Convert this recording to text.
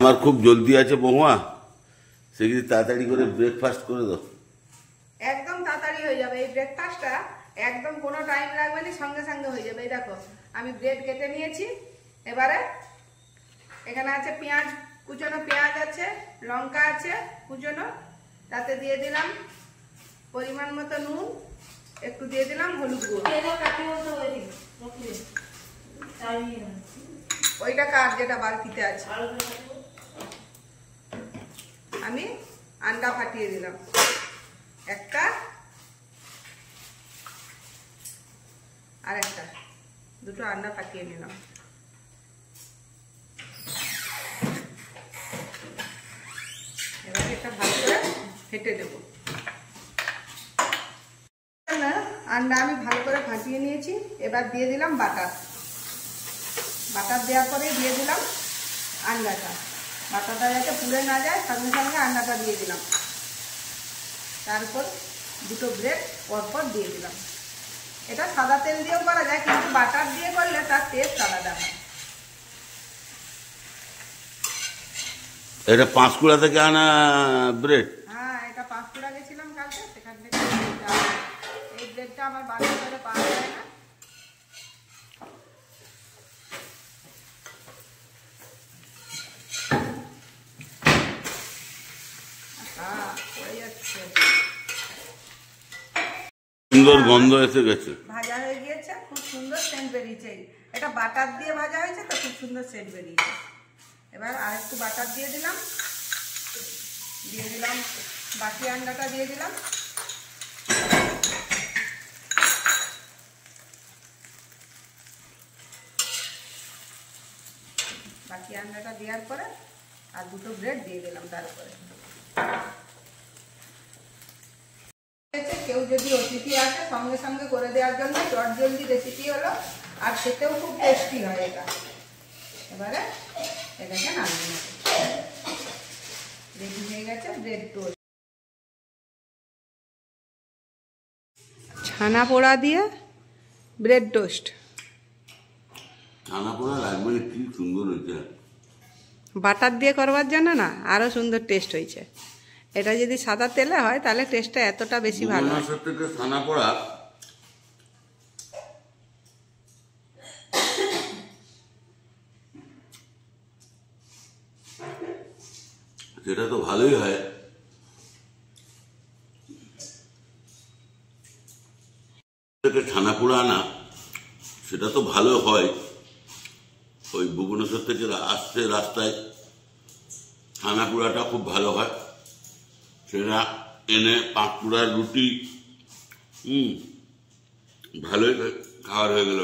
আমার খুব জলদি আছে বৌমা, সেগুলি তাড়াতাড়ি করে ব্রেকফাস্ট করে দাও। একদম তাড়াতাড়ি হয়ে যাবে এই ব্রেকফাস্টটা, একদম কোনো টাইম লাগবে না, সঙ্গে সঙ্গে হয়ে যাবে। এই দেখো আমি ব্রেড কেটে নিয়েছি। এবারে এখানে আছে পেঁয়াজ, কুচনো পেঁয়াজ আছে, লঙ্কা আছে কুচনো, তাতে দিয়ে দিলাম পরিমাণ মতো নুন, একটু দিয়ে দিলাম হলুদ গুঁড়ো। ওইটা কার যেটা বালতিতে আছে। আমি আন্ডা ফাটিয়ে দিলাম একটা আর একটা, দুটো আন্ডা ফাটিয়ে নিলাম। এবার এটা ভালো করে ফেটে দেবো। আন্ডা আমি ভালো করে ফাটিয়ে নিয়েছি। এবার দিয়ে দিলাম বাটার। বাটার দেওয়ার পরে দিয়ে দিলাম আন্ডাটা। বাটারটা যাতে পুড়ে না যায়, সঙ্গে সঙ্গে আন্ডাটা দিয়ে দিলাম। তারপর দুটো ব্রেড পরপর দিয়ে দিলাম। এটা সাদা তেল দিয়েও করা যায়, কিন্তু বাটার দিয়ে করলে তার টেস্ট আলাদা হয়। এটা পাঁশকুড়া থেকে আনা ব্রেড? হ্যাঁ, এটা পাঁশকুড়া গেছিলাম কালকে, সেখান থেকে এই ব্রেডটা আমার বাড়ির ঘরে পাওয়া যায় না। সুন্দর গন্ধ এসে গেছে, ভাজা হয়ে গিয়েছে, খুব সুন্দর সেন্ট বেরিয়েছে। এটা বাটার দিয়ে ভাজা হয়েছে তো খুব সুন্দর সেন্ট বেরিয়েছে। এবার আর একটু বাটার দিয়ে দিলাম, বাকি আন্ডাটা দিয়ে দিলাম। বাকি আন্ডাটা দেওয়ার পরে আর দুটো ব্রেড দিয়ে দিলাম তার উপরে। কেউ যদি অতিথি আসে সঙ্গে সঙ্গে করে দেওয়ার জন্য চটজলদি রেসিপি হলো, আর খেতেও খুব টেস্টি হয় এটা। এবারে এটাকে নামিয়ে নেব। রেডি হয়ে গেছে ব্রেড টোস্ট। ছানা পোড়া দিয়ে ব্রেড টোস্ট। ছানা পোড়া লাগবে, কি সুন্দর হয়েছে। বাটার দিয়ে করবার জন্য না আরো সুন্দর টেস্ট হয়েছে। এটা যদি সাদা তেলে হয় তাহলে টেস্টটা এতটা বেশি ভালো হয়। থেকে ছানা পোড়া সেটা তো ভালোই হয়। ছানা পোড়া আনা সেটা তো ভালো হয়। ওই ভুবনেশ্বর থেকে আসতে রাস্তায় ছানা পোড়াটা খুব ভালো হয়, সেটা এনে পাঁশকুড়ার রুটি ভালোই খাওয়ার হয়ে গেল।